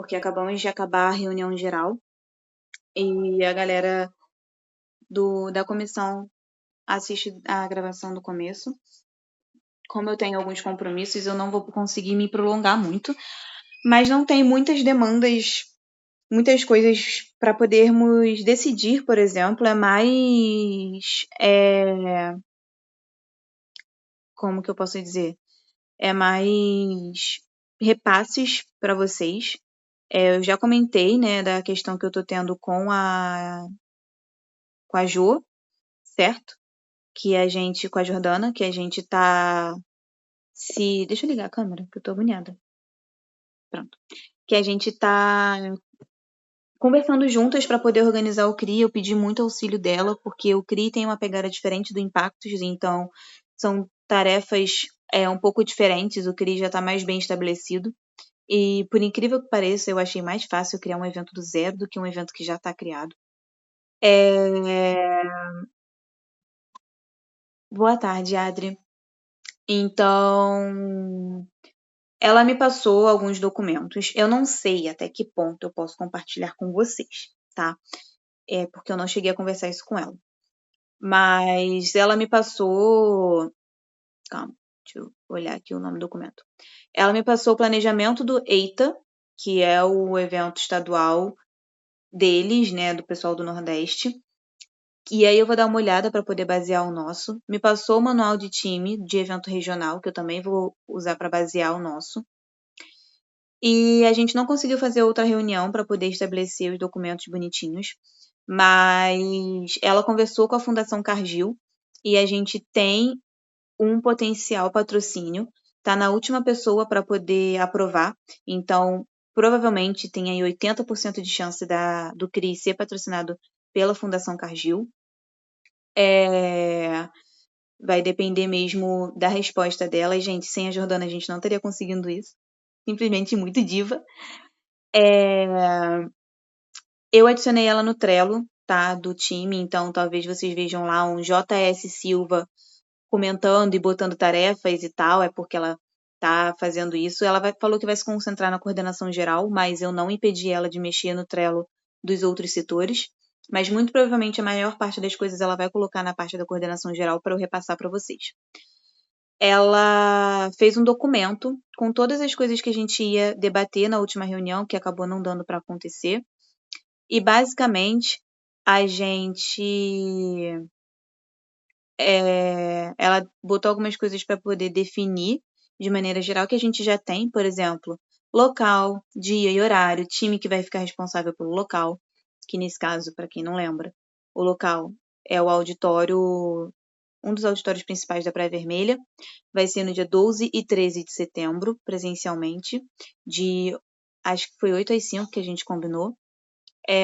porque acabamos de acabar a reunião geral e a galera da comissão assiste a gravação do começo. Como eu tenho alguns compromissos, eu não vou conseguir me prolongar muito, mas não tem muitas demandas, muitas coisas para podermos decidir, por exemplo, é mais. Como que eu posso dizer? É mais repasses para vocês. Eu já comentei, né, da questão que eu tô tendo com a Jo, certo? Com a Jordana, que a gente tá deixa eu ligar a câmera, que eu tô agoniada. Pronto. Que a gente tá conversando juntas para poder organizar o CRI. Eu pedi muito auxílio dela, porque o CRI tem uma pegada diferente do Impactos, então são tarefas um pouco diferentes. O CRI já está mais bem estabelecido. E, por incrível que pareça, eu achei mais fácil criar um evento do zero do que um evento que já está criado. Boa tarde, Adri. Então, ela me passou alguns documentos. Eu não sei até que ponto eu posso compartilhar com vocês, tá? Porque eu não cheguei a conversar isso com ela. Mas ela me passou. Calma, deixa eu olhar aqui o nome do documento. Ela me passou o planejamento do EITA, que é o evento estadual deles, né, do pessoal do Nordeste. E aí eu vou dar uma olhada para poder basear o nosso. Me passou o manual de time de evento regional, que eu também vou usar para basear o nosso. E a gente não conseguiu fazer outra reunião para poder estabelecer os documentos bonitinhos, mas ela conversou com a Fundação Cargill e a gente tem um potencial patrocínio. Tá na última pessoa para poder aprovar, então provavelmente tem aí 80% de chance do CRI ser patrocinado pela Fundação Cargill. Vai depender mesmo da resposta dela. E, gente, sem a Jordana a gente não teria conseguido isso. Simplesmente muito diva. Eu adicionei ela no Trello, tá? Do time, então talvez vocês vejam lá um JS Silva comentando e botando tarefas e tal, é porque ela tá fazendo isso. Ela falou que vai se concentrar na coordenação geral, mas eu não impedi ela de mexer no Trello dos outros setores. Mas muito provavelmente a maior parte das coisas ela vai colocar na parte da coordenação geral para eu repassar para vocês. Ela fez um documento com todas as coisas que a gente ia debater na última reunião, que acabou não dando para acontecer. E basicamente a gente ela botou algumas coisas para poder definir de maneira geral que a gente já tem, por exemplo, local, dia e horário, time que vai ficar responsável pelo local, que nesse caso, para quem não lembra, o local é o auditório, um dos auditórios principais da Praia Vermelha, vai ser no dia 12 e 13 de setembro, presencialmente, acho que foi 8 às 5 que a gente combinou.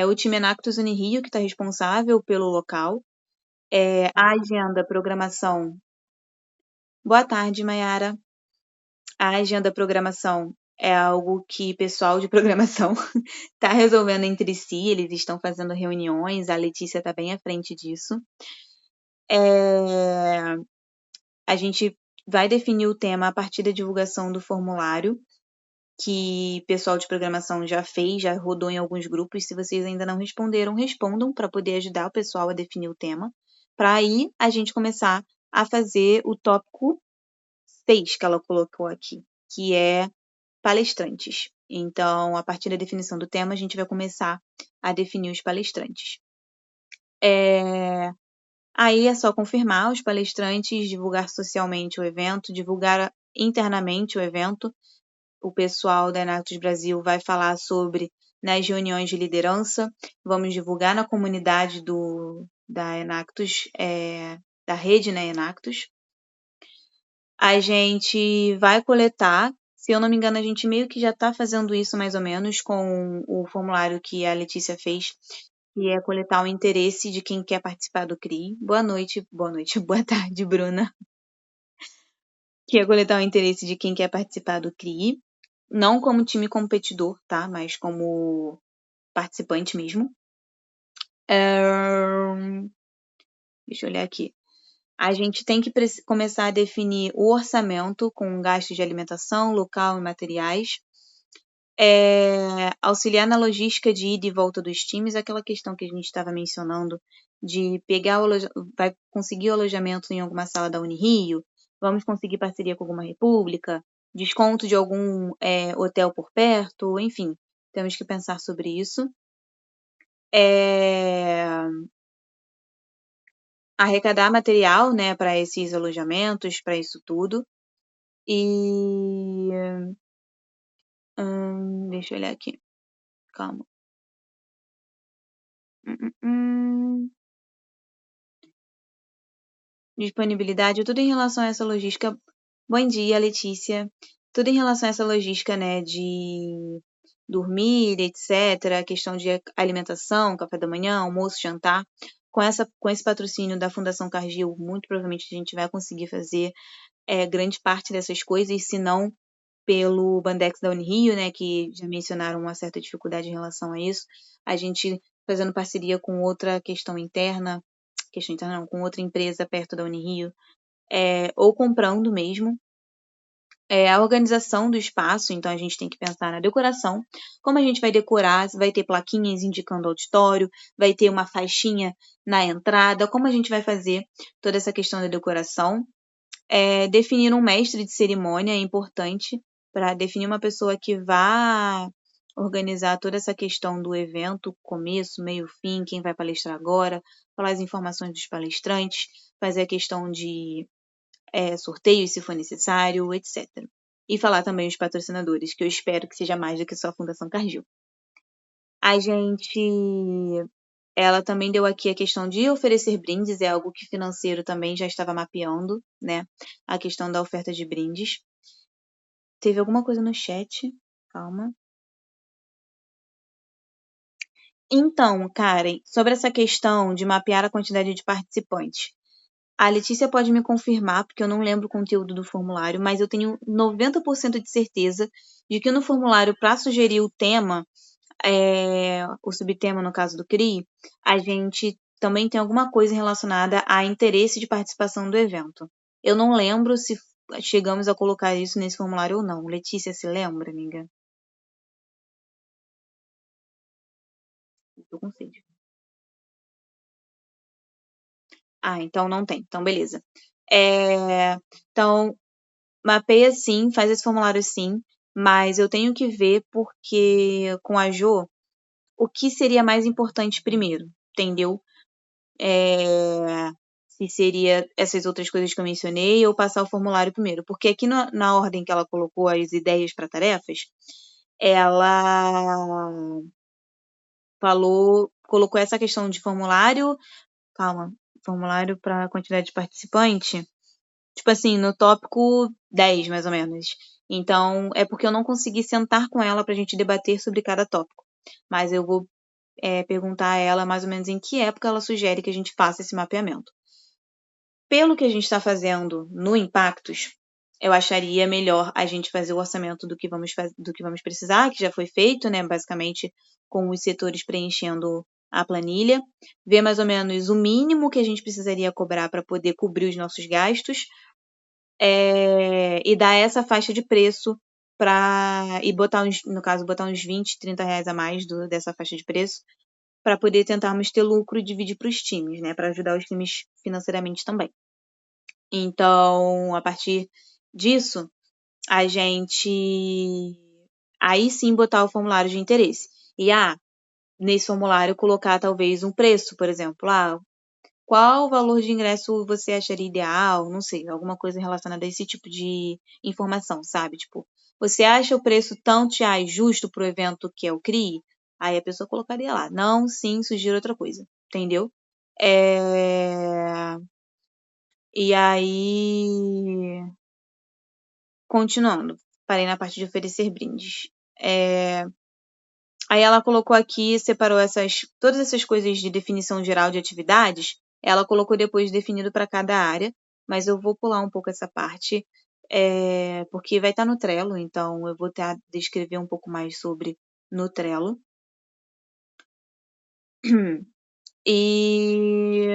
O time Enactus Unirio, que está responsável pelo local. A agenda, programação. Boa tarde, Mayara. A agenda, programação é algo que o pessoal de programação está resolvendo entre si, eles estão fazendo reuniões, a Letícia está bem à frente disso. A gente vai definir o tema a partir da divulgação do formulário, que o pessoal de programação já fez, já rodou em alguns grupos. Se vocês ainda não responderam, respondam para poder ajudar o pessoal a definir o tema, para aí a gente começar a fazer o tópico 6 que ela colocou aqui, que é palestrantes. Então, a partir da definição do tema, a gente vai começar a definir os palestrantes. Aí é só confirmar os palestrantes, divulgar socialmente o evento, divulgar internamente o evento. O pessoal da Enactus Brasil vai falar sobre nas reuniões de liderança. Vamos divulgar na comunidade da Enactus, da rede, né, Enactus. A gente vai coletar, se eu não me engano, a gente meio que já está fazendo isso mais ou menos com o formulário que a Letícia fez, que é coletar o interesse de quem quer participar do CRI. Boa noite, boa tarde, Bruna. Que é coletar o interesse de quem quer participar do CRI, não como time competidor, tá? Mas como participante mesmo. Deixa eu olhar aqui. A gente tem que começar a definir o orçamento com gastos de alimentação, local e materiais. auxiliar na logística de ida e volta dos times, aquela questão que a gente estava mencionando de pegar vai conseguir o alojamento em alguma sala da Unirio, vamos conseguir parceria com alguma república, desconto de algum hotel por perto, enfim, temos que pensar sobre isso. Arrecadar material, né, para esses alojamentos, para isso tudo. E deixa eu olhar aqui. Calma. Disponibilidade, tudo em relação a essa logística. Bom dia, Letícia. Tudo em relação a essa logística, né, de dormir, etc., a questão de alimentação, café da manhã, almoço, jantar. Com esse patrocínio da Fundação Cargill, muito provavelmente a gente vai conseguir fazer grande parte dessas coisas, se não pelo Bandex da Unirio, né, que já mencionaram uma certa dificuldade em relação a isso. A gente fazendo parceria com outra questão interna não, com outra empresa perto da Unirio, ou comprando mesmo. A organização do espaço, então a gente tem que pensar na decoração, como a gente vai decorar, vai ter plaquinhas indicando auditório, vai ter uma faixinha na entrada, como a gente vai fazer toda essa questão da decoração. Definir um mestre de cerimônia é importante para definir uma pessoa que vá organizar toda essa questão do evento, começo, meio, fim, quem vai palestrar agora, falar as informações dos palestrantes, fazer a questão de sorteio, se for necessário, etc. E falar também os patrocinadores, que eu espero que seja mais do que só a Fundação Cargill. Ela também deu aqui a questão de oferecer brindes, é algo que financeiro também já estava mapeando, né? A questão da oferta de brindes. Teve alguma coisa no chat? Calma. Então, Karen, sobre essa questão de mapear a quantidade de participantes. A Letícia pode me confirmar, porque eu não lembro o conteúdo do formulário, mas eu tenho 90% de certeza de que no formulário, para sugerir o tema, o subtema, no caso do CRI, a gente também tem alguma coisa relacionada a interesse de participação do evento. Eu não lembro se chegamos a colocar isso nesse formulário ou não. Letícia, se lembra, amiga? Estou com sede. Então não tem. Então, beleza. Então, mapeia sim, faz esse formulário sim, mas eu tenho que ver porque com a Jo, o que seria mais importante primeiro, entendeu? Se seria essas outras coisas que eu mencionei ou passar o formulário primeiro. Porque aqui na ordem que ela colocou as ideias para tarefas, ela colocou essa questão de formulário, formulário para quantidade de participante, tipo assim, no tópico 10, mais ou menos. Então, é porque eu não consegui sentar com ela para a gente debater sobre cada tópico. Mas eu vou perguntar a ela mais ou menos em que época ela sugere que a gente faça esse mapeamento. Pelo que a gente está fazendo no Impactos, eu acharia melhor a gente fazer o orçamento do que vamos precisar, que já foi feito, né? Basicamente, com os setores preenchendo a planilha, ver mais ou menos o mínimo que a gente precisaria cobrar para poder cobrir os nossos gastos, e dar essa faixa de preço e botar uns 20, 30 reais a mais dessa faixa de preço, para poder tentarmos ter lucro e dividir para os times, né? Para ajudar os times financeiramente também. Então, a partir disso, a gente aí sim botar o formulário de interesse. E nesse formulário colocar talvez um preço, por exemplo, qual o valor de ingresso você acharia ideal? Não sei, alguma coisa relacionada a esse tipo de informação, sabe? Tipo, você acha o preço tanto já justo para o evento que é o CRI? Aí a pessoa colocaria lá. Não, sim, sugiro outra coisa. Entendeu? E aí, continuando, parei na parte de oferecer brindes. Aí ela colocou aqui, separou todas essas coisas de definição geral de atividades, ela colocou depois definido para cada área, mas eu vou pular um pouco essa parte, porque vai estar no Trello, então eu vou descrever um pouco mais sobre no Trello. E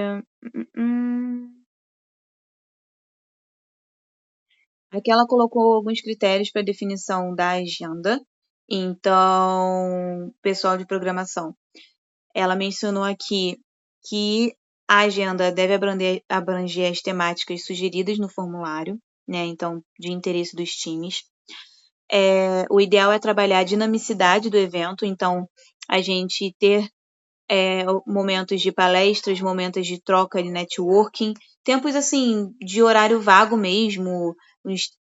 aqui ela colocou alguns critérios para definição da agenda Então, pessoal de programação, ela mencionou aqui que a agenda deve abranger as temáticas sugeridas no formulário, né? Então, de interesse dos times. O ideal é trabalhar a dinamicidade do evento, então a gente ter momentos de palestras, momentos de troca de networking, tempos assim de horário vago mesmo, uns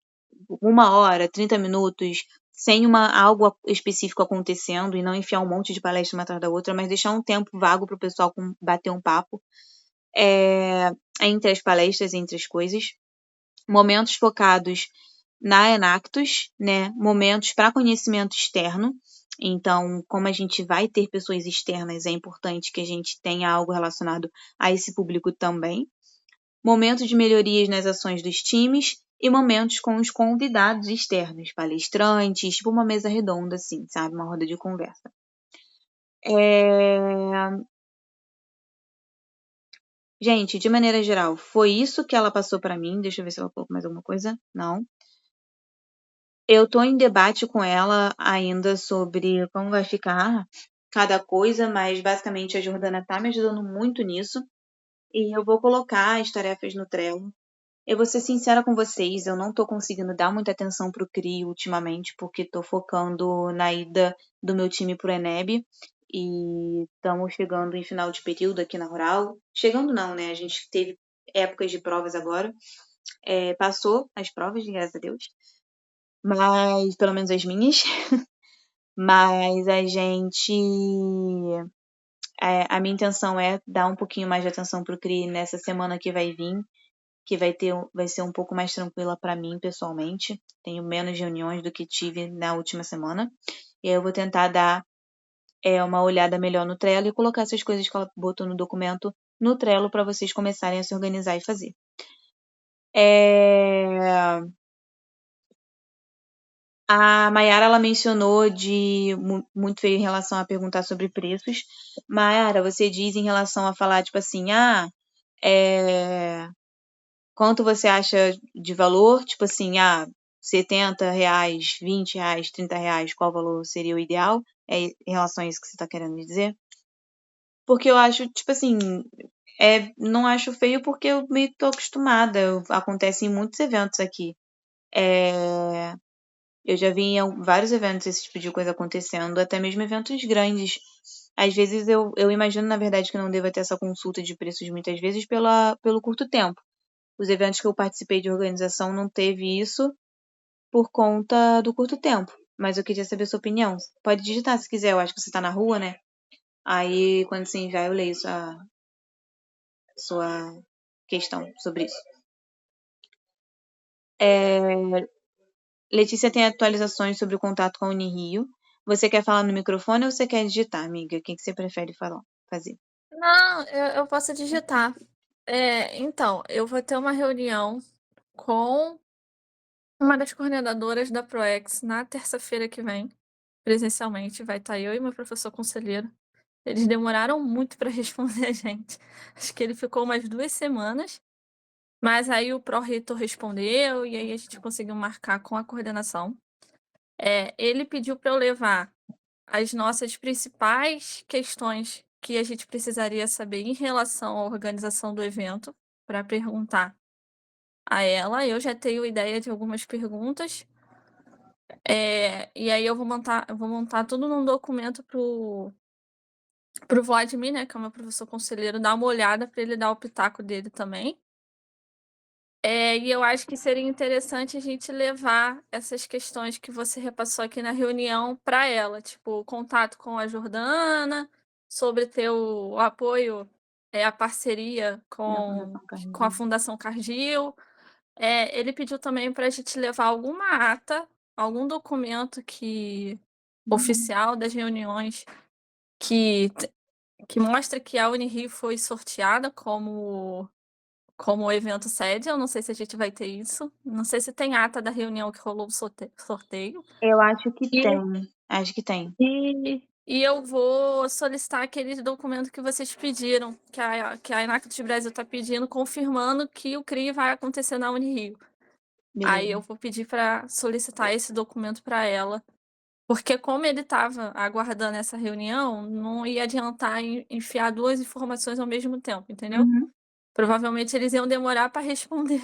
1 hora, 30 minutos, sem algo específico acontecendo e não enfiar um monte de palestra uma atrás da outra, mas deixar um tempo vago para o pessoal bater um papo entre as palestras, entre as coisas. Momentos focados na Enactus, né? Momentos para conhecimento externo. Então, como a gente vai ter pessoas externas, é importante que a gente tenha algo relacionado a esse público também. Momentos de melhorias nas ações dos times e momentos com os convidados externos, palestrantes, tipo uma mesa redonda, assim, sabe? Uma roda de conversa. Gente, de maneira geral, foi isso que ela passou para mim. Deixa eu ver se ela colocou mais alguma coisa. Não. Eu estou em debate com ela ainda sobre como vai ficar cada coisa, mas basicamente a Jordana está me ajudando muito nisso. E eu vou colocar as tarefas no Trello. Eu vou ser sincera com vocês, eu não estou conseguindo dar muita atenção para o CRI ultimamente, porque estou focando na ida do meu time para o ENEB. E estamos chegando em final de período aqui na Rural. Chegando não, né? A gente teve épocas de provas agora. Passou as provas, graças a Deus. Mas, pelo menos as minhas. Mas a minha intenção é dar um pouquinho mais de atenção pro CRI nessa semana que vai vir, que vai ser um pouco mais tranquila para mim pessoalmente. Tenho menos reuniões do que tive na última semana. E aí eu vou tentar dar uma olhada melhor no Trello e colocar essas coisas que ela botou no documento no Trello para vocês começarem a se organizar e fazer. A Mayara, ela mencionou de muito feio em relação a perguntar sobre preços. Mayara, você diz em relação a falar, tipo assim, quanto você acha de valor? Tipo assim, R$ 70, R$ 20, R$ 30, qual valor seria o ideal? É em relação a isso que você está querendo me dizer? Porque eu acho, tipo assim, não acho feio porque eu meio que tô acostumada. Acontece em muitos eventos aqui. Eu já vi em vários eventos esse tipo de coisa acontecendo, até mesmo eventos grandes. Às vezes eu imagino, na verdade, que não deva ter essa consulta de preços muitas vezes pelo curto tempo. Os eventos que eu participei de organização não teve isso por conta do curto tempo. Mas eu queria saber a sua opinião. Pode digitar se quiser, eu acho que você tá na rua, né? Aí, quando você enviar, eu leio sua questão sobre isso. Letícia tem atualizações sobre o contato com a Unirio. Você quer falar no microfone ou você quer digitar, amiga? O que você prefere fazer? Não, eu posso digitar. Então, eu vou ter uma reunião com uma das coordenadoras da ProEx na terça-feira que vem, presencialmente. Vai estar eu e meu professor conselheiro. Eles demoraram muito para responder a gente. Acho que ele ficou umas 2 semanas, mas aí o pró-reitor respondeu e aí a gente conseguiu marcar com a coordenação. Ele pediu para eu levar as nossas principais questões que a gente precisaria saber em relação à organização do evento, para perguntar a ela. Eu já tenho ideia de algumas perguntas. E aí eu vou montar tudo num documento pro Vladimir, né, que é o meu professor conselheiro, dar uma olhada para ele dar o pitaco dele também. E eu acho que seria interessante a gente levar essas questões que você repassou aqui na reunião para ela, tipo, o contato com a Jordana, sobre ter o apoio, a parceria Da com Fundação a Carnegie. Fundação Cardil. Ele pediu também para a gente levar alguma ata, algum documento oficial das reuniões que mostra que a Unirio foi sorteada como evento sede. Eu não sei se a gente vai ter isso. Não sei se tem ata da reunião que rolou o sorteio. Eu acho que E, tem. Acho que tem. e eu vou solicitar aqueles documentos que vocês pediram, que a Enactus Brasil está pedindo, confirmando que o CRI vai acontecer na Unirio. Aí Beleza. eu vou pedir para solicitar esse documento para ela Porque como ele estava aguardando essa reunião, não ia adiantar enfiar 2 informações ao mesmo tempo, entendeu? Uhum. Provavelmente eles iam demorar para responder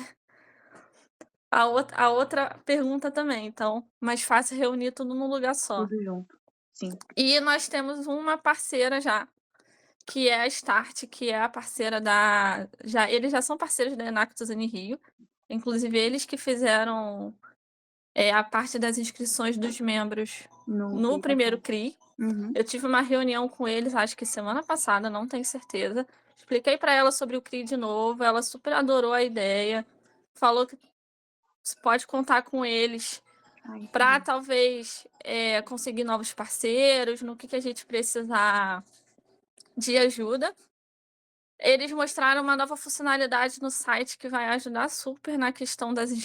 a outra pergunta também, então mais fácil reunir tudo num lugar só. Tudo junto. Sim. E nós temos uma parceira já, que é a Start, que é a parceira eles já são parceiros da Enactus Unirio, inclusive eles que fizeram, a parte das inscrições dos membros No no CRI primeiro passado. CRI. Uhum. Eu tive uma reunião com eles, acho que semana passada, não tenho certeza. Expliquei para ela sobre o CRI de novo, ela super adorou a ideia, falou que você pode contar com eles Ai, que para bom. talvez, conseguir novos parceiros, no que a gente precisar de ajuda. Eles mostraram uma nova funcionalidade no site que vai ajudar super na questão das de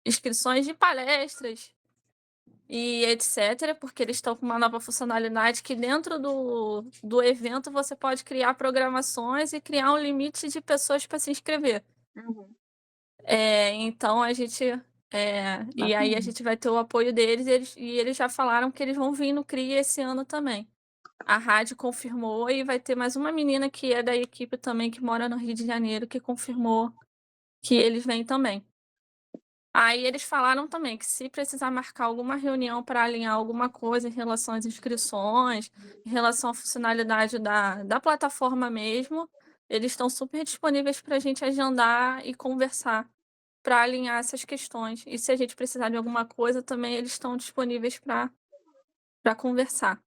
inscrições de palestras e etcétera, porque eles estão com uma nova funcionalidade que dentro do evento você pode criar programações e criar um limite de pessoas para se inscrever. Uhum. Então e aí a Bacana. gente vai ter o apoio deles, eles já falaram que eles vão vir no CRI esse ano também. A rádio confirmou e vai ter mais uma menina que é da equipe também, que mora no Rio de Janeiro, que confirmou que eles vêm também. Aí eles falaram também que se precisar marcar alguma reunião para alinhar alguma coisa em relação às inscrições, em relação à funcionalidade da plataforma mesmo, eles estão super disponíveis para a gente agendar e conversar para alinhar essas questões. E se a gente precisar de alguma coisa, também eles estão disponíveis para conversar.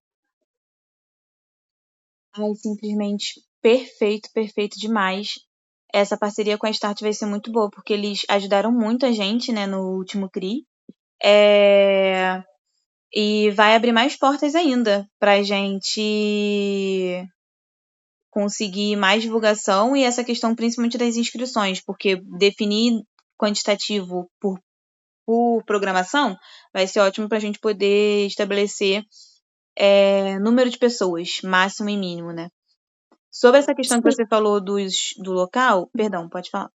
Ai, simplesmente perfeito, perfeito demais. Essa parceria com a Start vai ser muito boa, porque eles ajudaram muito a gente, né, no último CRI. E vai abrir mais portas ainda pra gente conseguir mais divulgação e essa questão principalmente das inscrições, porque definir quantitativo por programação vai ser ótimo para a gente poder estabelecer número de pessoas, máximo e mínimo, né? Sobre essa questão que Sim. você falou do local, perdão, pode falar.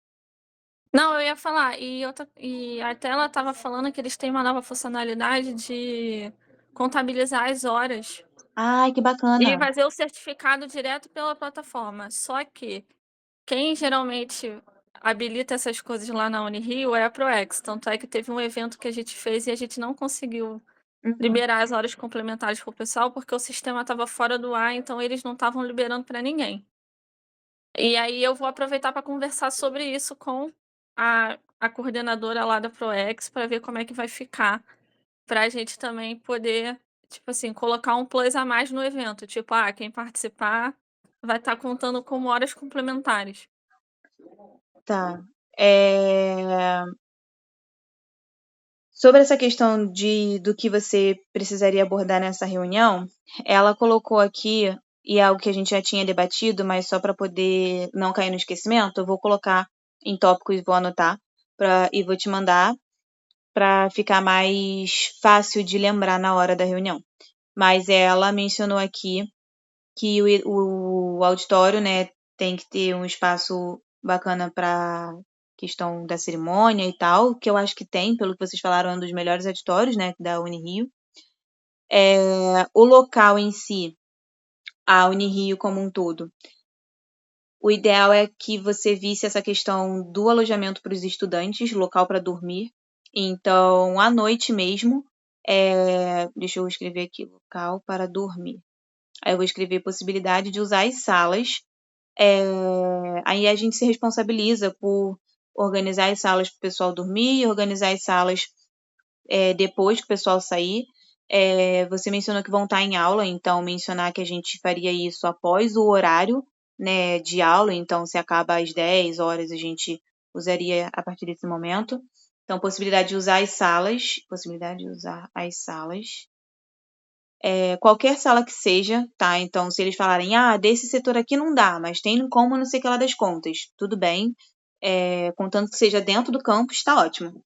Não, eu ia falar, e até ela estava falando que eles têm uma nova funcionalidade de contabilizar as horas Ai, que e bacana. fazer o certificado direto pela plataforma. Só que quem geralmente habilita essas coisas lá na Unirio é a ProEx. Tanto é que teve um evento que a gente fez e a gente não conseguiu Uhum. liberar as horas complementares para o pessoal porque o sistema estava fora do ar, então eles não estavam liberando para ninguém. E aí eu vou aproveitar para conversar sobre isso com a coordenadora lá da ProEx para ver como é que vai ficar, para a gente também poder, tipo assim, colocar um plus a mais no evento, tipo, quem participar vai estar contando como horas complementares. Tá. É, Sobre essa questão do que você precisaria abordar nessa reunião, ela colocou aqui, e é algo que a gente já tinha debatido, mas só para poder não cair no esquecimento, eu vou colocar em tópicos e vou anotar e vou te mandar para ficar mais fácil de lembrar na hora da reunião. Mas ela mencionou aqui que o auditório, né, tem que ter um espaço bacana para questão da cerimônia e tal, que eu acho que tem, pelo que vocês falaram, é um dos melhores auditórios, né, da Unirio. O local em si, a Unirio como um todo, o ideal é que você visse essa questão do alojamento para os estudantes, local para dormir. Então, à noite mesmo, deixa eu escrever aqui, local para dormir. Aí eu vou escrever possibilidade de usar as salas. Aí a gente se responsabiliza por organizar as salas para o pessoal dormir, organizar as salas depois que o pessoal sair. Você mencionou que vão estar em aula, então mencionar que a gente faria isso após o horário, né, de aula, então se acaba às 10 horas, a gente usaria a partir desse momento. Então, possibilidade de usar as salas. Qualquer sala que seja, tá? Então, se eles falarem, desse setor aqui não dá, mas tem como não sei o que lá das contas, tudo bem. Contanto que seja dentro do campus, tá ótimo.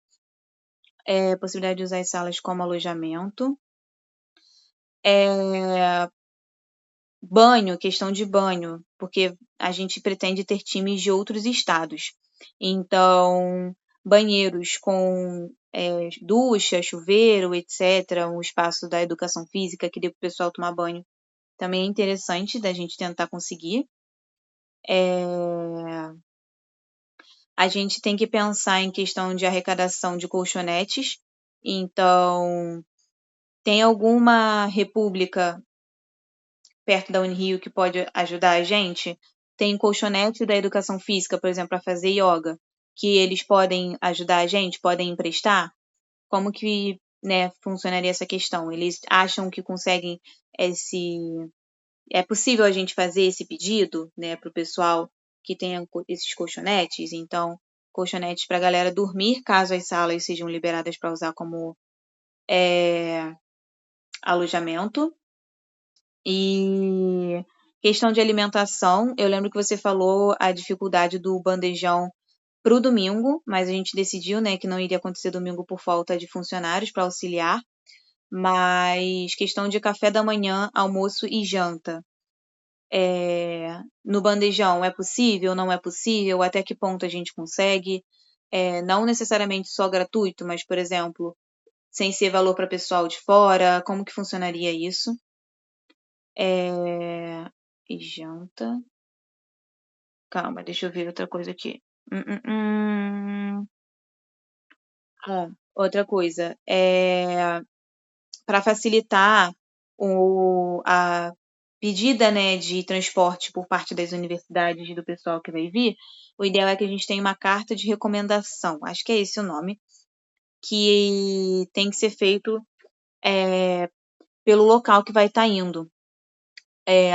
Possibilidade de usar as salas como alojamento. Banho, questão de banho, porque a gente pretende ter times de outros estados. Então, banheiros com ducha, chuveiro, etc., um espaço da educação física que dê para o pessoal tomar banho, também é interessante da gente tentar conseguir. A gente tem que pensar em questão de arrecadação de colchonetes. Então, tem alguma república perto da Unirio que pode ajudar a gente? Tem colchonete da educação física, por exemplo, para fazer yoga, que eles podem ajudar a gente, podem emprestar? Como que, né, funcionaria essa questão? Eles acham que conseguem esse... É possível a gente fazer esse pedido, né, para o pessoal que tenha esses colchonetes? Então, colchonetes para a galera dormir, caso as salas sejam liberadas para usar como alojamento. E questão de alimentação, eu lembro que você falou a dificuldade do bandejão para o domingo, mas a gente decidiu, né, que não iria acontecer domingo por falta de funcionários para auxiliar. Mas questão de café da manhã, almoço e janta. No bandejão, é possível? Não é possível? Até que ponto a gente consegue? Não necessariamente só gratuito, mas, por exemplo, sem ser valor para pessoal de fora, como que funcionaria isso? E janta. Calma, deixa eu ver outra coisa aqui. Outra coisa. Para facilitar a pedida, né, de transporte por parte das universidades e do pessoal que vai vir, o ideal é que a gente tenha uma carta de recomendação, acho que é esse o nome, que tem que ser feito pelo local que vai estar indo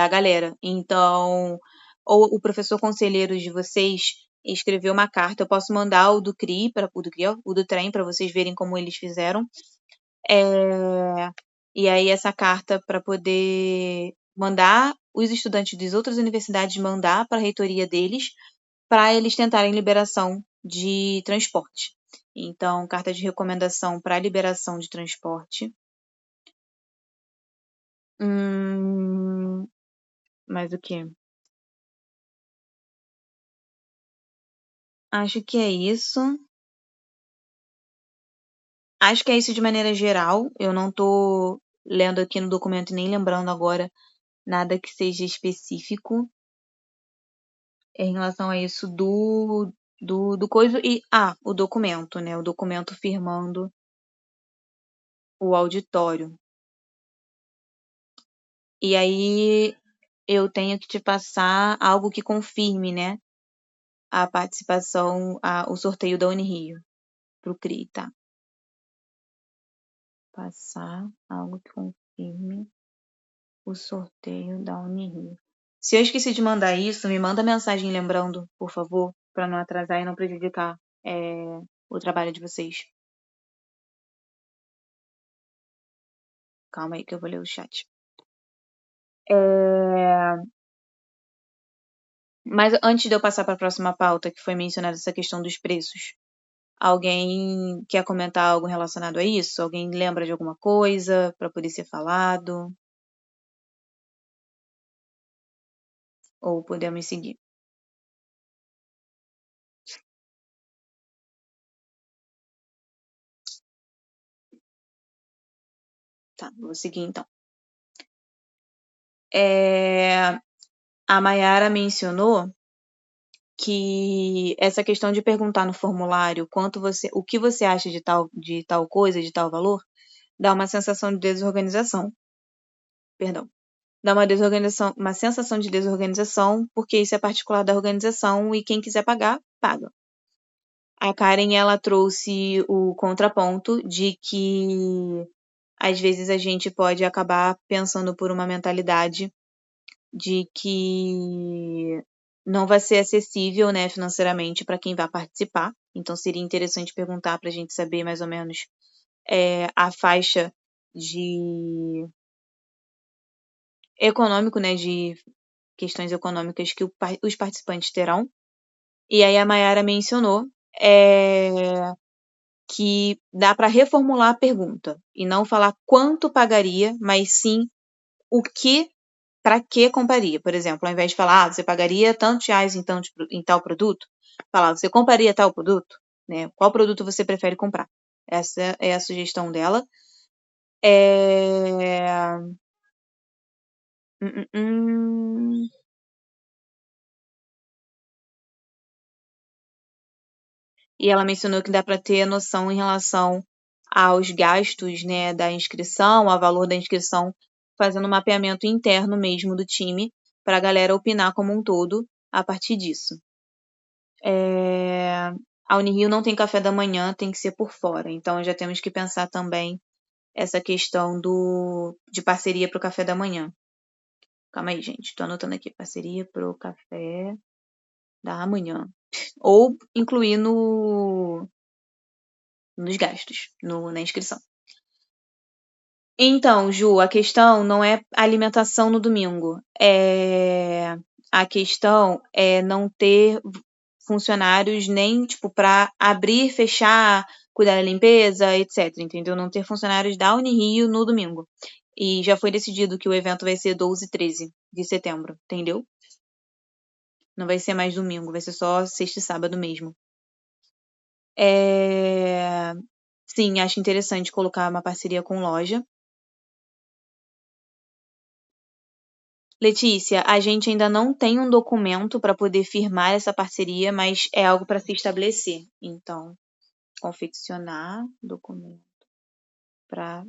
a galera. Então, ou o professor conselheiro de vocês escreveu uma carta, eu posso mandar o do CRI, o do trem, para vocês verem como eles fizeram. E aí essa carta para poder mandar os estudantes das outras universidades mandar para a reitoria deles, para eles tentarem liberação de transporte. Então, carta de recomendação para liberação de transporte. Mais o quê? Acho que é isso. Acho que é isso de maneira geral. Eu não estou lendo aqui no documento e nem lembrando agora nada que seja específico em relação a isso do coisa. E, o documento, né? O documento firmando o auditório. E aí eu tenho que te passar algo que confirme, né? A participação, o sorteio da Unirio pro CRI, tá? Passar algo que confirme o sorteio da Unirio. Se eu esqueci de mandar isso, me manda mensagem lembrando, por favor, para não atrasar e não prejudicar o trabalho de vocês. Calma aí que eu vou ler o chat. Mas antes de eu passar para a próxima pauta, que foi mencionada essa questão dos preços, alguém quer comentar algo relacionado a isso? Alguém lembra de alguma coisa para poder ser falado? Ou podemos seguir? Tá, vou seguir então. A Mayara mencionou que essa questão de perguntar no formulário o que você acha de tal coisa, de tal valor, dá uma sensação de desorganização. Perdão. Dá uma sensação de desorganização, porque isso é particular da organização e quem quiser pagar, paga. A Karen, ela trouxe o contraponto de que às vezes a gente pode acabar pensando por uma mentalidade de que não vai ser acessível, né, financeiramente para quem vai participar. Então seria interessante perguntar para a gente saber mais ou menos a faixa de econômico, né, de questões econômicas que os participantes terão. E aí a Mayara mencionou que dá para reformular a pergunta e não falar quanto pagaria, mas sim o que, para que compraria. Por exemplo, ao invés de falar, você pagaria tantos reais em tal produto, falar, você compraria tal produto? né? Qual produto você prefere comprar? Essa é a sugestão dela. É... Hum, hum, hum. E ela mencionou que dá para ter noção em relação aos gastos, né, da inscrição, ao valor da inscrição, fazendo um mapeamento interno mesmo do time, para a galera opinar como um todo a partir disso. A Unirio não tem café da manhã, tem que ser por fora. Então já temos que pensar também essa questão de parceria para o café da manhã. Calma aí, gente. Estou anotando aqui. Parceria para o café da manhã. Ou incluir nos gastos, na inscrição. Então, Ju, a questão não é alimentação no domingo. A questão é não ter funcionários nem, tipo, para abrir, fechar, cuidar da limpeza, etc, entendeu? Não ter funcionários da Unirio no domingo. E já foi decidido que o evento vai ser 12 e 13 de setembro, entendeu? Não vai ser mais domingo, vai ser só sexta e sábado mesmo. Sim, acho interessante colocar uma parceria com loja. Letícia, a gente ainda não tem um documento para poder firmar essa parceria, mas é algo para se estabelecer. Então, confeccionar documento para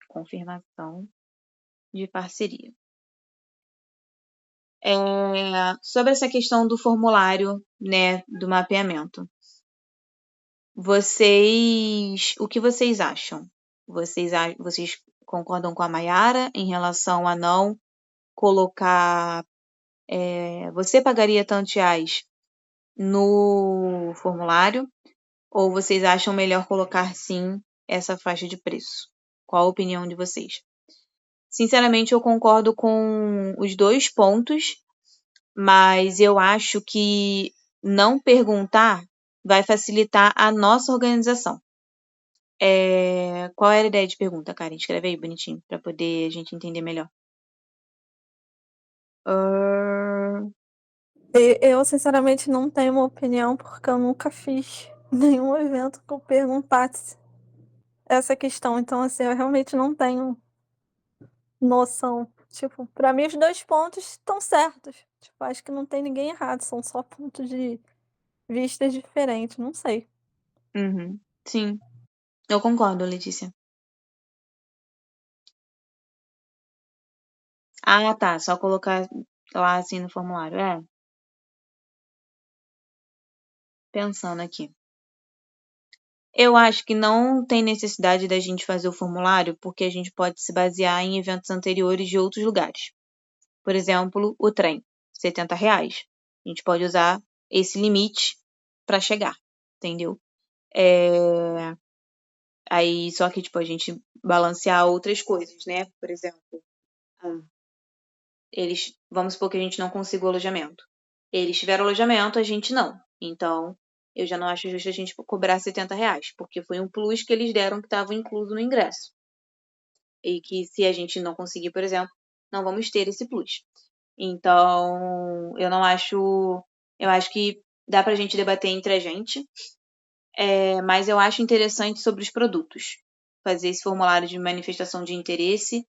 confirmação de parceria. Sobre essa questão do formulário, né, do mapeamento. O que vocês acham? Vocês concordam com a Mayara em relação a não colocar você pagaria tantos reais no formulário ou vocês acham melhor colocar sim essa faixa de preço? Qual a opinião de vocês? Sinceramente, eu concordo com os dois pontos, mas eu acho que não perguntar vai facilitar a nossa organização. Qual era a ideia de pergunta, Karen? Escreve aí bonitinho, para poder a gente entender melhor. Eu, sinceramente, não tenho uma opinião porque eu nunca fiz nenhum evento que eu perguntasse essa questão. Então, assim, eu realmente não tenho noção. Tipo, pra mim, os dois pontos estão certos. Tipo, acho que não tem ninguém errado, são só pontos de vistas diferentes, não sei. Uhum. Sim, eu concordo, Letícia. Ah, tá. Só colocar lá assim no formulário. Pensando aqui. Eu acho que não tem necessidade da gente fazer o formulário, porque a gente pode se basear em eventos anteriores de outros lugares. Por exemplo, o trem, R$ 70. A gente pode usar esse limite para chegar, entendeu? Aí, só que, tipo, a gente balancear outras coisas, né? Por exemplo, vamos supor que a gente não consiga o alojamento. Eles tiveram alojamento, a gente não. Então, eu já não acho justo a gente cobrar R$ 70, porque foi um plus que eles deram que estava incluso no ingresso. E que se a gente não conseguir, por exemplo, não vamos ter esse plus. Então, eu não acho. Eu acho que dá pra gente debater entre a gente, mas eu acho interessante sobre os produtos. Fazer esse formulário de manifestação de interesse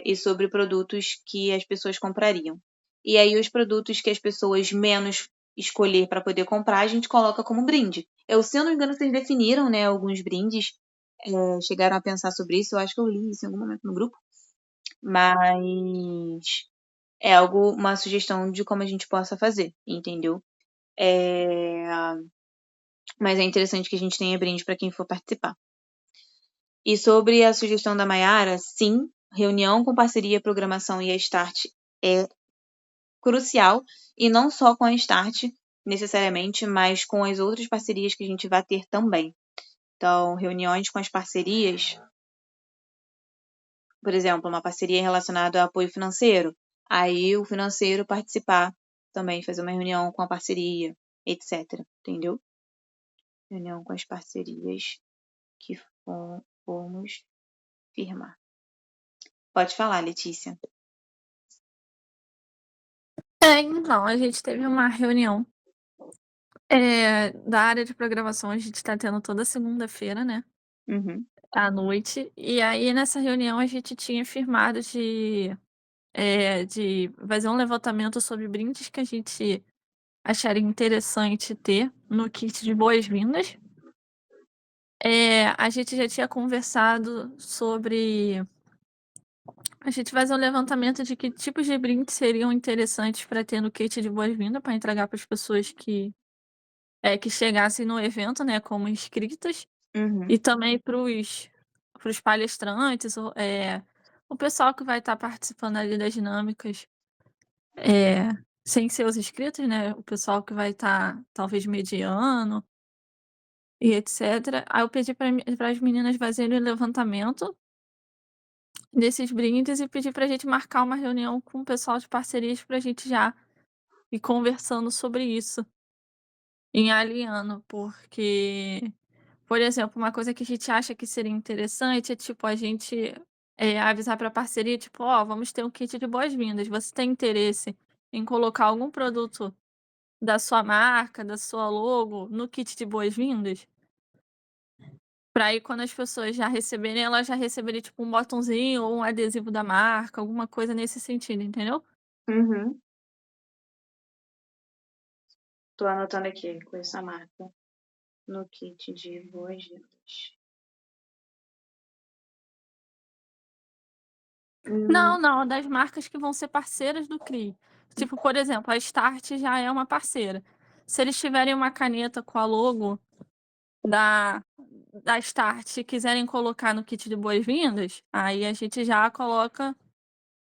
e sobre produtos que as pessoas comprariam. E aí, os produtos que as pessoas menos escolher para poder comprar, a gente coloca como brinde. Se eu não me engano, vocês definiram, né, alguns brindes, chegaram a pensar sobre isso. Eu acho que eu li isso em algum momento no grupo. Mas é uma sugestão de como a gente possa fazer, entendeu? Mas é interessante que a gente tenha brinde para quem for participar. E sobre a sugestão da Mayara, sim, reunião com parceria, programação e a Start é crucial, e não só com a Start, necessariamente, mas com as outras parcerias que a gente vai ter também. Então, reuniões com as parcerias, por exemplo, uma parceria relacionada ao apoio financeiro, aí o financeiro participar também, fazer uma reunião com a parceria, etc. Entendeu? Reunião com as parcerias que formos firmar. Pode falar, Letícia. Então, a gente teve uma reunião Da área de programação, a gente tá tendo toda segunda-feira, né? Uhum. À noite. E aí, nessa reunião, a gente tinha firmado de fazer um levantamento sobre brindes que a gente acharia interessante ter no kit de boas-vindas. A gente já tinha conversado sobre a gente fazer um levantamento de que tipos de brindes seriam interessantes para ter no kit de boas-vindas, para entregar para as pessoas que chegassem no evento, né, como inscritas, Uhum. e também para os palestrantes, o pessoal que vai estar participando ali das dinâmicas, sem ser os inscritos, né, o pessoal que vai estar talvez mediando e etc. Aí eu pedi para as meninas fazerem o levantamento desses brindes e pedi para a gente marcar uma reunião com o pessoal de parcerias para a gente já ir conversando sobre isso, em alinhando, porque, por exemplo, uma coisa que a gente acha que seria interessante é, tipo, a gente, avisar para a parceria, tipo: "Ó, vamos ter um kit de boas-vindas, você tem interesse em colocar algum produto da sua marca, da sua logo, no kit de boas-vindas?". Pra aí quando as pessoas já receberem, elas já receberem, tipo, um botãozinho ou um adesivo da marca, alguma coisa nesse sentido, entendeu? Uhum. Tô anotando aqui com essa marca no kit de boas-vindas. Não, não, das marcas que vão ser parceiras do CRI. Tipo, por exemplo, a Start já é uma parceira. Se eles tiverem uma caneta com a logo da da Start e quiserem colocar no kit de boas-vindas, aí a gente já coloca,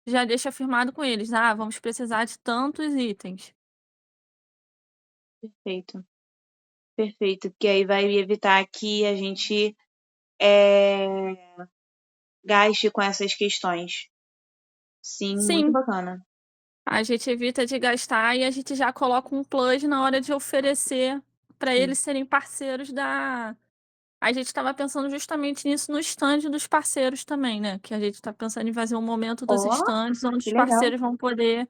já deixa firmado com eles: "Ah, vamos precisar de tantos itens". Perfeito, perfeito. Porque aí vai evitar que a gente eh, gaste com essas questões. Sim, muito Sim. bacana. A gente evita de gastar e a gente já coloca um plus na hora de oferecer para Sim. eles serem parceiros da a gente estava pensando justamente nisso no stand dos parceiros também, né, que a gente está pensando em fazer um momento dos Ó, stands onde que os legal. parceiros vão poder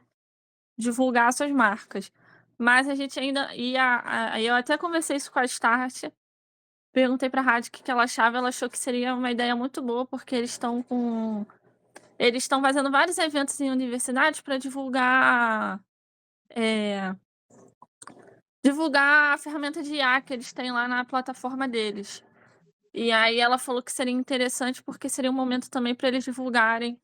divulgar suas marcas. Mas a gente ainda aí eu até conversei isso com a Start, perguntei pra rádio o que que ela achava, ela achou que seria uma ideia muito boa, porque eles estão fazendo vários eventos em universidades para eh divulgar a ferramenta de IA que eles têm lá na plataforma deles. E aí ela falou que seria interessante, porque seria um momento também para eles divulgarem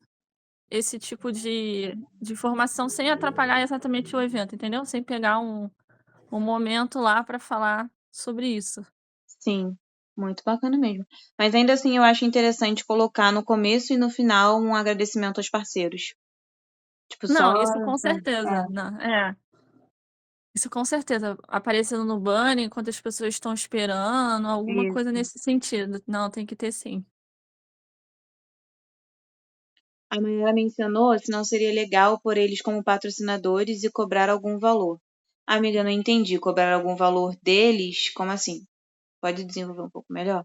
esse tipo de informação sem atrapalhar exatamente o evento, entendeu? Sem pegar um momento lá para falar sobre isso. Sim, muito bacana mesmo. Mas ainda assim eu acho interessante colocar no começo e no final um agradecimento aos parceiros. Tipo, só Não, isso com é, certeza, não, isso com certeza, aparecendo no banner enquanto as pessoas estão esperando, alguma coisa isso. nesse sentido. Não, tem que ter sim. A Mayara mencionou se não seria legal pôr eles como patrocinadores e cobrar algum valor. Amiga, eu não entendi. Cobrar algum valor deles? Como assim? Pode desenvolver um pouco melhor?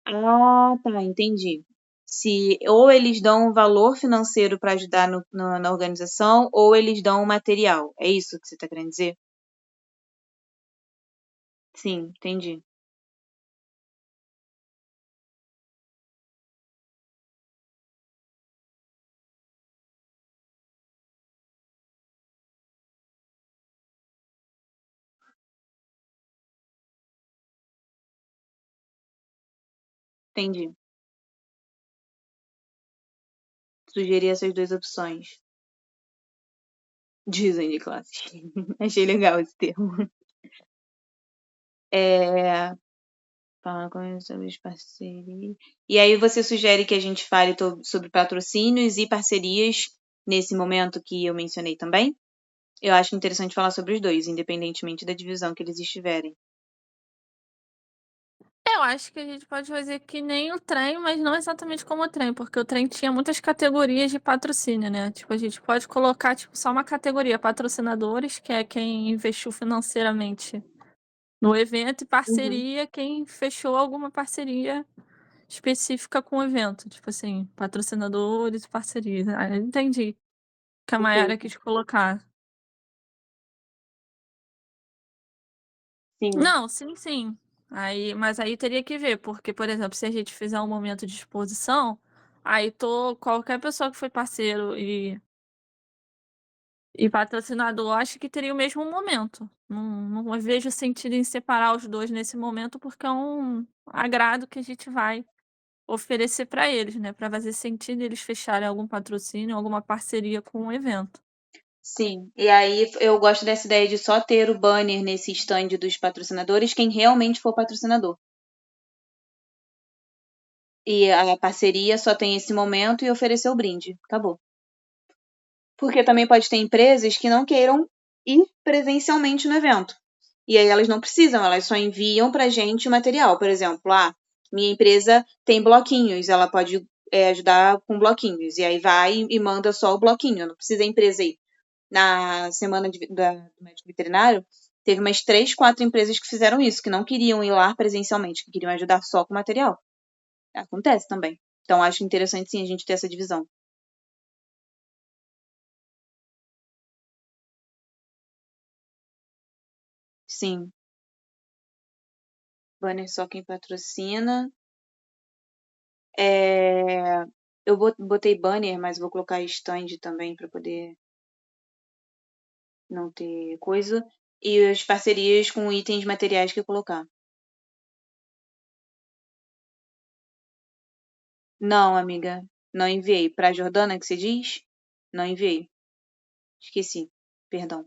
Ah, tá, entendi. Se ou eles dão um valor financeiro para ajudar na organização, ou eles dão um material. É isso que você está querendo dizer? Sim, entendi. Entendi. Sugeri essas duas opções. Dizem de classes. Achei legal esse termo. É, falando com sobre as parcerias. E aí você sugere que a gente fale sobre patrocínios e parcerias nesse momento que eu mencionei também? Eu acho interessante falar sobre os dois, independentemente da divisão que eles estiverem. Eu acho que a gente pode fazer que nem o trem, mas não exatamente como o trem, porque o trem tinha muitas categorias de patrocínio, né? Tipo, a gente pode colocar, tipo, só uma categoria, patrocinadores, que é quem investiu financeiramente no evento, e Uhum. parceria, quem fechou alguma parceria específica com o evento, tipo assim, patrocinadores e parcerias. Eu entendi que a Mayara Perfeito. quis colocar. Sim, Não, sim, sim. Mas aí teria que ver, porque, por exemplo, se a gente fizer um momento de exposição, aí qualquer pessoa que foi parceiro e patrocinador, acho que teria o mesmo momento. Não vejo sentido em separar os dois nesse momento, porque é um agrado que a gente vai oferecer para eles, né? Para fazer sentido eles fecharem algum patrocínio, alguma parceria com o evento. sim. E aí eu gosto dessa ideia de só ter o banner nesse stand dos patrocinadores, quem realmente for patrocinador. E a parceria só tem esse momento e oferecer o brinde. Acabou. Porque também pode ter empresas que não queiram ir presencialmente no evento. E aí elas não precisam, elas só enviam pra gente o material. Por exemplo, minha empresa tem bloquinhos, ela pode ajudar com bloquinhos. E aí vai e manda só o bloquinho, não precisa a empresa ir. Na semana do médico veterinário, teve umas 3, 4 empresas que fizeram isso, que não queriam ir lá presencialmente, que queriam ajudar só com material. Acontece também. Então acho interessante sim a gente ter essa divisão. Sim, banner só quem patrocina. É, eu botei banner, mas vou colocar stand também para poder não ter coisa. E as parcerias com itens materiais que colocar. Não, amiga, não enviei. Para Jordana que você diz? Não enviei. Esqueci. Perdão.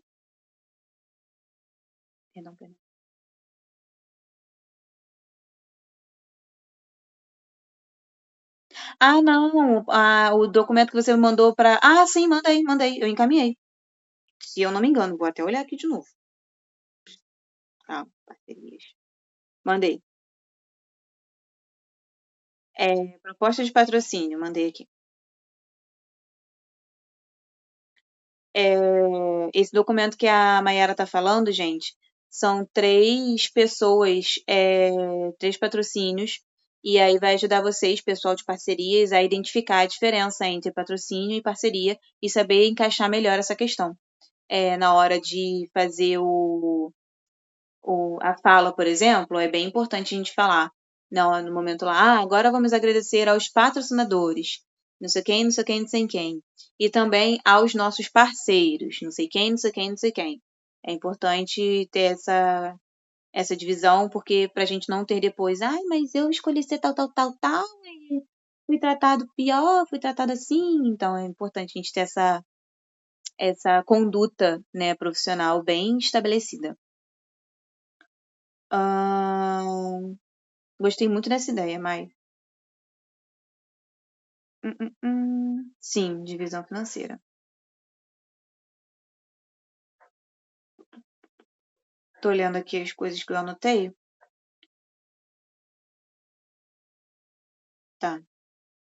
Perdão, perdão. Ah, não. O documento que você me mandou para. Ah, sim, mandei, mandei. Eu encaminhei. Se eu não me engano, vou até olhar aqui de novo. Parcerias. Mandei. Proposta de patrocínio, mandei aqui. Esse documento que a Mayara está falando, gente, são 3 pessoas, 3 patrocínios, e aí vai ajudar vocês, pessoal de parcerias, a identificar a diferença entre patrocínio e parceria e saber encaixar melhor essa questão. Na hora de fazer a fala, por exemplo, é bem importante a gente falar no momento lá, agora vamos agradecer aos patrocinadores, não sei quem, não sei quem, não sei quem, e também aos nossos parceiros, não sei quem, não sei quem, não sei quem. É importante ter essa divisão, porque para a gente não ter depois, ai, mas eu escolhi ser tal, tal, tal, tal, e fui tratado pior, fui tratado assim, então é importante a gente ter essa conduta, né, profissional bem estabelecida. Gostei muito dessa ideia, Mai. Sim, divisão financeira. Tô olhando aqui as coisas que eu anotei. Tá.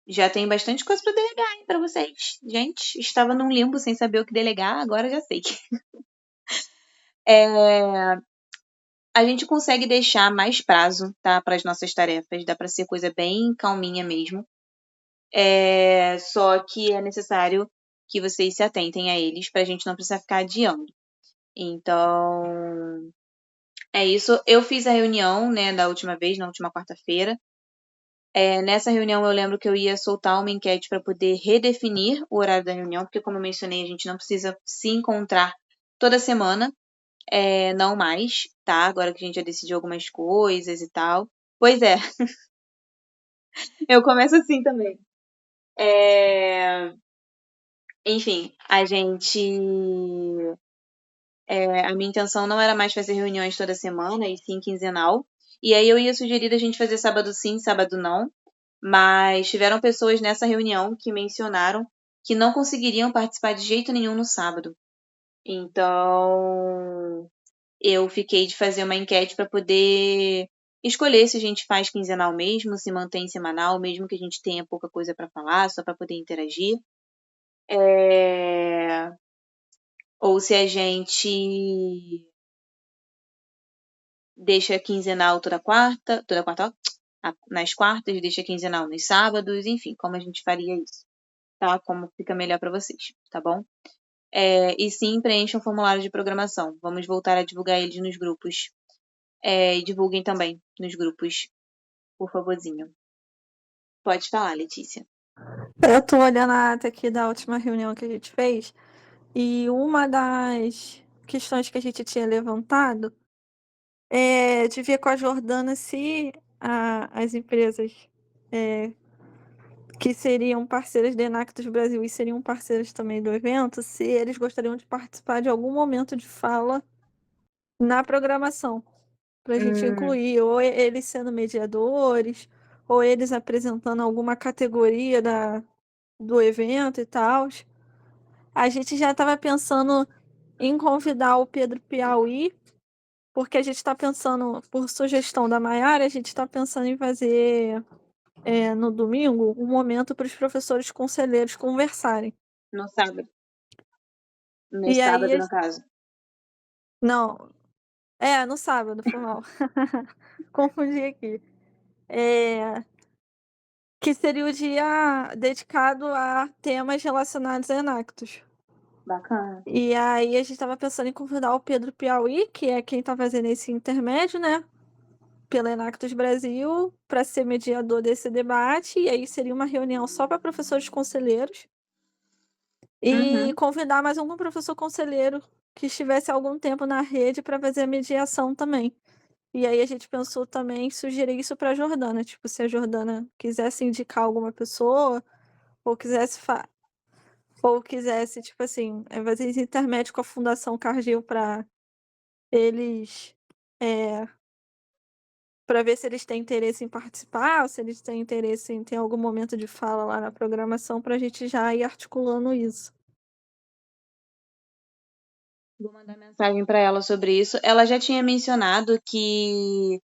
Já tem bastante coisa para delegar, hein, para vocês. Gente, estava num limbo sem saber o que delegar, agora já sei. A gente consegue deixar mais prazo, tá, para as nossas tarefas. Dá para ser coisa bem calminha mesmo. Só que é necessário que vocês se atentem a eles para a gente não precisar ficar adiando. Então, é isso. Eu fiz a reunião, né, da última vez, na última quarta-feira. Nessa reunião eu lembro que eu ia soltar uma enquete para poder redefinir o horário da reunião, porque como eu mencionei, a gente não precisa se encontrar toda semana, não mais, tá? Agora que a gente já decidiu algumas coisas e tal. Pois é, eu começo assim também. Enfim, a minha intenção não era mais fazer reuniões toda semana, e sim quinzenal. E aí eu ia sugerir a gente fazer sábado sim, sábado não. Mas tiveram pessoas nessa reunião que mencionaram que não conseguiriam participar de jeito nenhum no sábado. Então, eu fiquei de fazer uma enquete para poder escolher se a gente faz quinzenal mesmo, se mantém semanal, mesmo que a gente tenha pouca coisa para falar, só para poder interagir. Ou se a gente deixa quinzenal toda quarta, ó, nas quartas, deixa quinzenal nos sábados, enfim, como a gente faria isso, tá? Como fica melhor para vocês, tá bom? E sim, preencham um formulário de programação. Vamos voltar a divulgar eles nos grupos. E divulguem também nos grupos, por favorzinho. Pode falar, Letícia. Eu tô olhando a ata aqui da última reunião que a gente fez, e uma das questões que a gente tinha levantado é de ver com a Jordana se as empresas que seriam parceiras da Enactus Brasil e seriam parceiras também do evento, se eles gostariam de participar de algum momento de fala na programação, para a gente incluir, ou eles sendo mediadores, ou eles apresentando alguma categoria do evento e tal. A gente já estava pensando em convidar o Pedro Piauí, porque a gente está pensando, por sugestão da Maiara, a gente está pensando em fazer no domingo um momento para os professores conselheiros conversarem. No sábado. No E aí, sábado, no caso. não, no sábado, foi mal. Confundi aqui. Que seria o dia dedicado a temas relacionados a Enactus. Bacana. E aí a gente estava pensando em convidar o Pedro Piauí, que é quem está fazendo esse intermédio, né? Pela Enactus Brasil, para ser mediador desse debate. E aí seria uma reunião só para professores conselheiros. E convidar mais algum professor conselheiro que estivesse há algum tempo na rede para fazer a mediação também. E aí a gente pensou também em sugerir isso para a Jordana. Tipo, se a Jordana quisesse indicar alguma pessoa, ou quisesse, tipo assim, fazer esse intermédio com a Fundação Cargill para eles, para ver se eles têm interesse em participar, ou se eles têm interesse em ter algum momento de fala lá na programação, para a gente já ir articulando isso. Vou mandar mensagem para ela sobre isso. Ela já tinha mencionado que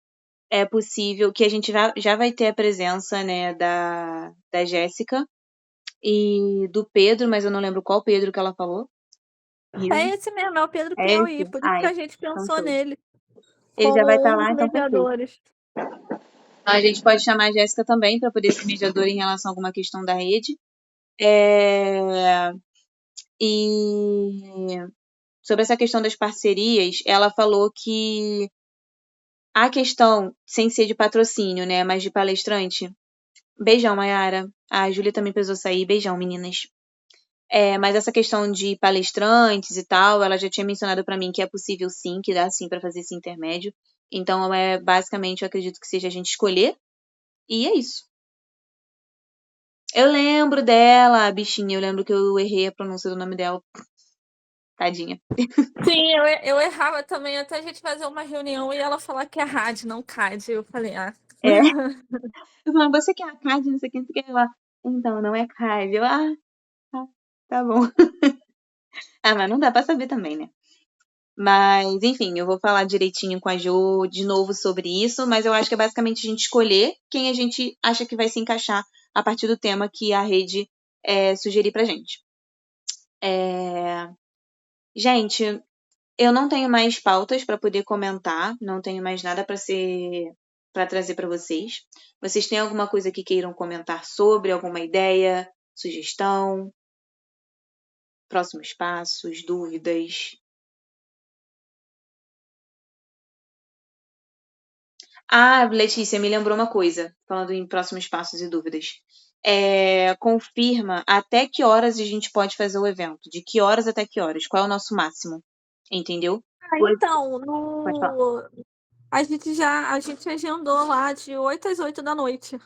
é possível que a gente já vai ter a presença, né, da Jéssica e do Pedro, mas eu não lembro qual Pedro que ela falou. É esse mesmo, é o Pedro É Piauí, esse? por isso que Ai, a gente então pensou show. nele Ele já vai como estar um lá, dos então perfeito. mediadores. A gente pode chamar a Jéssica também para poder ser mediadora em relação a alguma questão da rede. E sobre essa questão das parcerias, ela falou que a questão, sem ser de patrocínio, né, mas de palestrante. Beijão, Mayara. A Júlia também precisou sair. Beijão, meninas. Mas essa questão de palestrantes e tal, ela já tinha mencionado para mim que é possível sim, que dá sim para fazer esse intermédio. Então, basicamente, eu acredito que seja a gente escolher. E é isso. Eu lembro dela, bichinha. Eu lembro que eu errei a pronúncia do nome dela. Tadinha. Sim, eu errava também até a gente fazer uma reunião e ela falar que é RAD, não CAD. Eu falei, É. Eu falei, você quer a CAD, não sei o que, não sei o que lá. Então, não é CAD. Eu, tá bom. Mas não dá pra saber também, né? Mas, enfim, eu vou falar direitinho com a Jo de novo sobre isso, mas eu acho que é basicamente a gente escolher quem a gente acha que vai se encaixar a partir do tema que a rede sugerir pra gente. Gente, eu não tenho mais pautas para poder comentar, não tenho mais nada para trazer para vocês. Vocês têm alguma coisa que queiram comentar sobre, alguma ideia, sugestão, próximos passos, dúvidas? Letícia, me lembrou uma coisa, falando em próximos passos e dúvidas. Confirma até que horas a gente pode fazer o evento. De que horas até que horas? Qual é o nosso máximo? Entendeu? Então, Pode falar. a gente agendou lá de 8 às 8 da noite.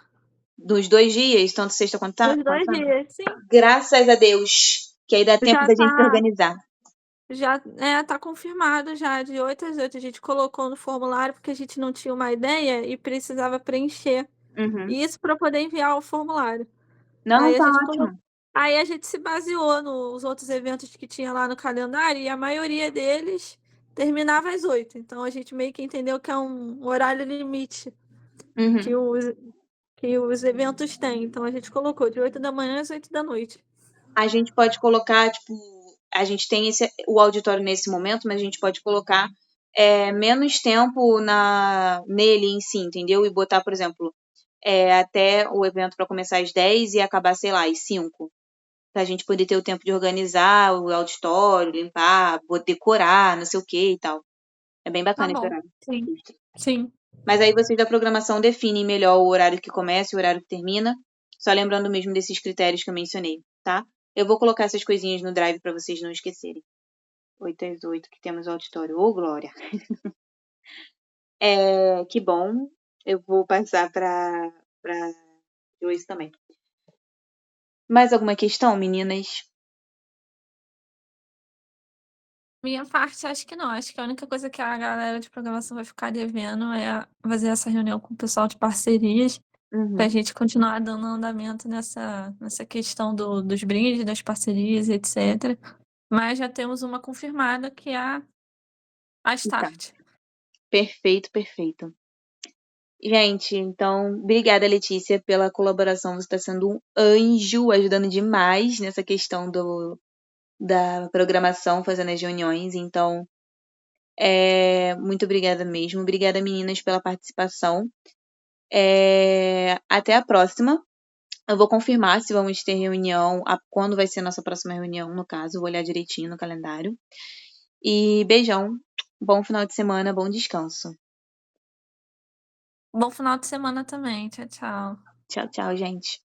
Dos 2 dias, tanto sexta quanto Dos quanto 2 dias, sim. Graças a Deus, que aí dá tempo Já da gente se tá, organizar. tá confirmado já, de 8 às 8. A gente colocou no formulário porque a gente não tinha uma ideia e precisava preencher Uhum. isso para poder enviar o formulário. Não, Aí a tá gente ótimo. Aí a gente se baseou nos outros eventos que tinha lá no calendário e a maioria deles terminava às 8. Então a gente meio que entendeu que é um horário limite que Uhum. os eventos têm. Então a gente colocou de 8 da manhã às 8 da noite. A gente pode colocar, tipo, a gente tem o auditório nesse momento, mas a gente pode colocar menos tempo nele em si, entendeu? E botar, por exemplo, até o evento para começar às 10 e acabar, sei lá, às 5. Pra gente poder ter o tempo de organizar o auditório, limpar, decorar, não sei o que e tal. É bem Tá bacana esse bom. horário. Sim. Sim. Mas aí vocês da programação definem melhor o horário que começa e o horário que termina. Só lembrando mesmo desses critérios que eu mencionei, tá? Eu vou colocar essas coisinhas no drive para vocês não esquecerem. 8 às 8 que temos o auditório. Ô, Glória! Que bom. Eu vou passar para Joyce também. Mais alguma questão, meninas? Minha parte, acho que não. Acho que a única coisa que a galera de programação vai ficar devendo é fazer essa reunião com o pessoal de parcerias, para a Uhum. gente continuar dando andamento nessa questão dos brindes, das parcerias, etc. Mas já temos uma confirmada, que é a Tá. Start. Perfeito, perfeito. Gente, então, obrigada, Letícia, pela colaboração. Você está sendo um anjo, ajudando demais nessa questão da programação, fazendo as reuniões. Então, muito obrigada mesmo. Obrigada, meninas, pela participação. Até a próxima. Eu vou confirmar se vamos ter reunião, quando vai ser a nossa próxima reunião, no caso. Vou olhar direitinho no calendário. E beijão. Bom final de semana, bom descanso. Bom final de semana também. Tchau, tchau. Tchau, tchau, gente.